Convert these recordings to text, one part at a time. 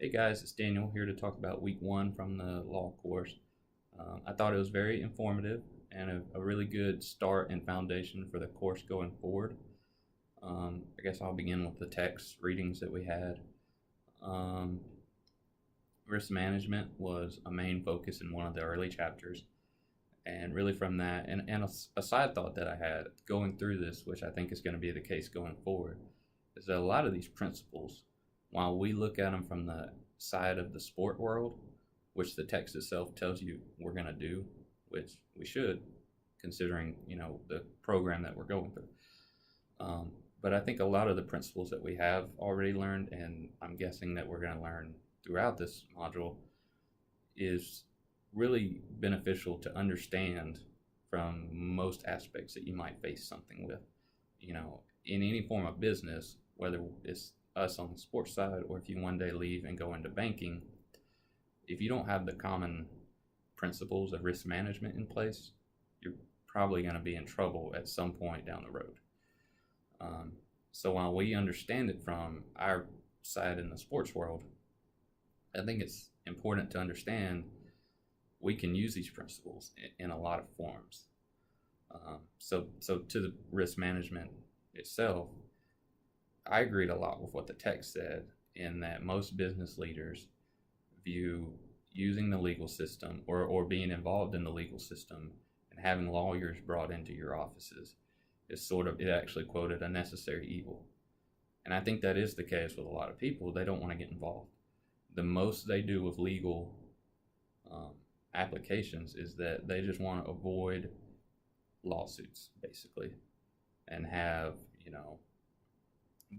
Hey guys, it's Daniel here to talk about week one from the law course. I thought it was very informative and a really good start and foundation for the course going forward. I guess I'll begin with the text readings that we had. Um, Risk management was a main focus in one of the early chapters. And really from that, and a side thought that I had going through this, which I think is going to be the case going forward, is that a lot of these principles, while we look at them from the side of the sport world, which the text itself tells you we're going to do, which we should, considering the program that we're going through. But I think a lot of the principles that we have already learned, and I'm guessing that we're going to learn throughout this module, is really beneficial to understand from most aspects that you might face something with. In any form of business, whether it's us on the sports side or if you one day leave and go into banking, if you don't have the common principles of risk management in place, you're probably going to be in trouble at some point down the road. So while we understand it from our side in the sports world, I think it's important to understand we can use these principles in a lot of forms. So to the risk management itself, I agreed a lot with what the text said, in that most business leaders view using the legal system or being involved in the legal system and having lawyers brought into your offices is it actually quoted, a necessary evil. And I think that is the case with a lot of people. They don't want to get involved. The most they do with legal applications is that they just want to avoid lawsuits, basically, and have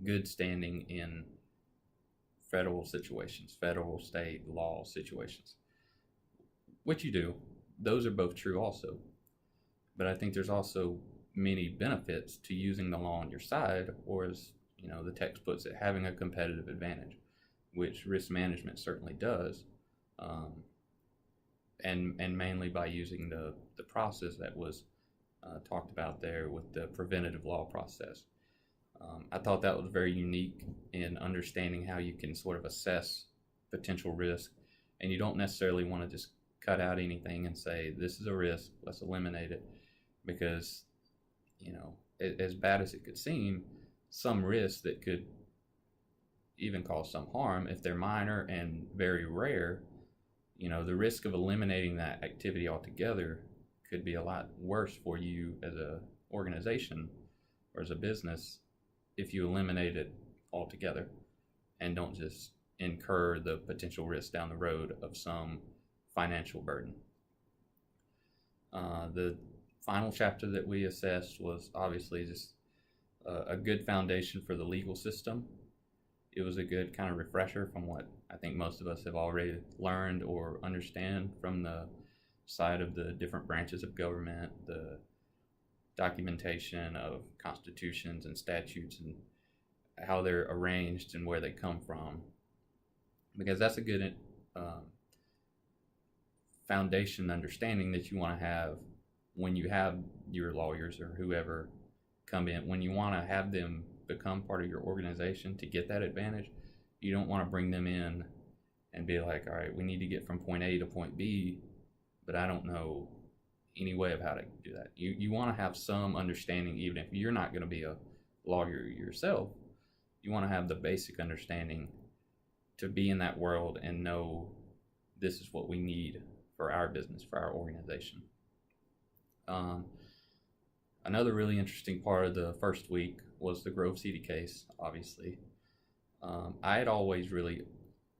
good standing in federal situations, federal state law situations, which you do. Those are both true also, but I think there's also many benefits to using the law on your side, or as the text puts it, having a competitive advantage, which risk management certainly does. And mainly by using the process that was talked about there with the preventative law process. I thought that was very unique in understanding how you can sort of assess potential risk, and you don't necessarily want to just cut out anything and say, this is a risk, let's eliminate it, because, as bad as it could seem, some risks that could even cause some harm, if they're minor and very rare, the risk of eliminating that activity altogether could be a lot worse for you as a organization or as a business if you eliminate it altogether and don't just incur the potential risk down the road of some financial burden. The final chapter that we assessed was obviously just a good foundation for the legal system. It was a good kind of refresher from what I think most of us have already learned or understand from the side of the different branches of government, the documentation of constitutions and statutes and how they're arranged and where they come from, because that's a good foundation understanding that you want to have when you have your lawyers or whoever come in. When you want to have them become part of your organization to get that advantage, you don't want to bring them in and be like, all right, we need to get from point A to point B, but I don't know any way of how to do that. You want to have some understanding, even if you're not going to be a lawyer yourself. You want to have the basic understanding to be in that world and know this is what we need for our business, for our organization. Another really interesting part of the first week was the Grove City case, obviously. I had always really,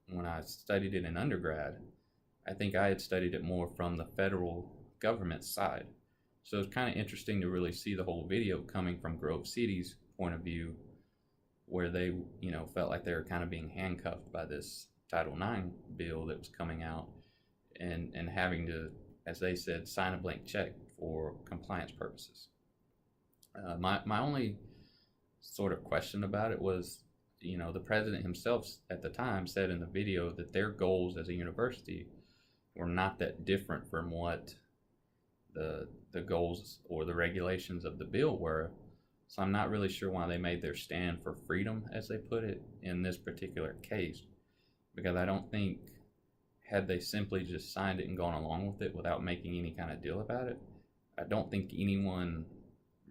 when I studied it in undergrad, I think I had studied it more from the federal government side. So it's kind of interesting to really see the whole video coming from Grove City's point of view, where they, felt like they were kind of being handcuffed by this Title IX bill that was coming out and having to, as they said, sign a blank check for compliance purposes. My only sort of question about it was, the president himself at the time said in the video that their goals as a university were not that different from what the goals or the regulations of the bill were. So I'm not really sure why they made their stand for freedom, as they put it, in this particular case. because I don't think, had they simply just signed it and gone along with it without making any kind of deal about it, I don't think anyone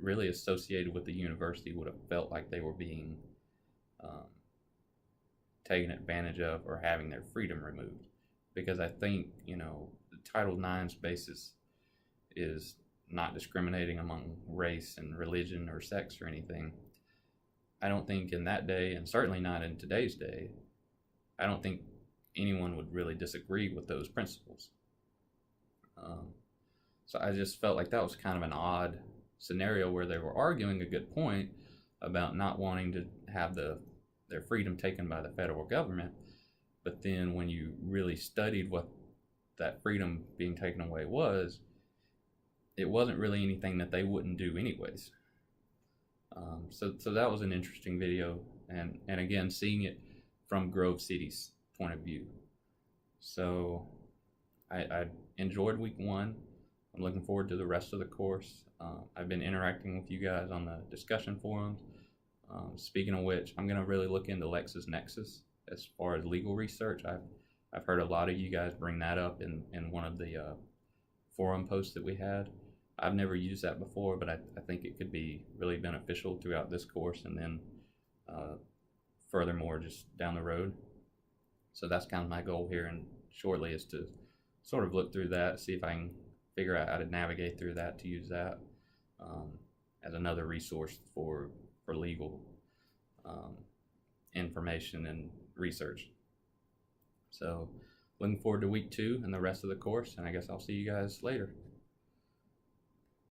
really associated with the university would have felt like they were being um, taken advantage of or having their freedom removed. Because I think, the Title IX's basis is not discriminating among race and religion or sex or anything. I don't think in that day, and certainly not in today's day, I don't think anyone would really disagree with those principles. Um, so I just felt like that was kind of an odd scenario where they were arguing a good point about not wanting to have their freedom taken by the federal government, but then when you really studied what that freedom being taken away was, it wasn't really anything that they wouldn't do anyways. So that was an interesting video, and again, seeing it from Grove City's point of view. So I enjoyed week one. I'm looking forward to the rest of the course. I've been interacting with you guys on the discussion forums. Speaking of which, I'm going to really look into LexisNexis as far as legal research. I've heard a lot of you guys bring that up in one of the forum posts that we had. I've never used that before, but I think it could be really beneficial throughout this course and then furthermore just down the road. So that's kind of my goal here, and shortly is to sort of look through that, see if I can figure out how to navigate through that to use that as another resource for legal information and research. So looking forward to week two and the rest of the course, and I guess I'll see you guys later.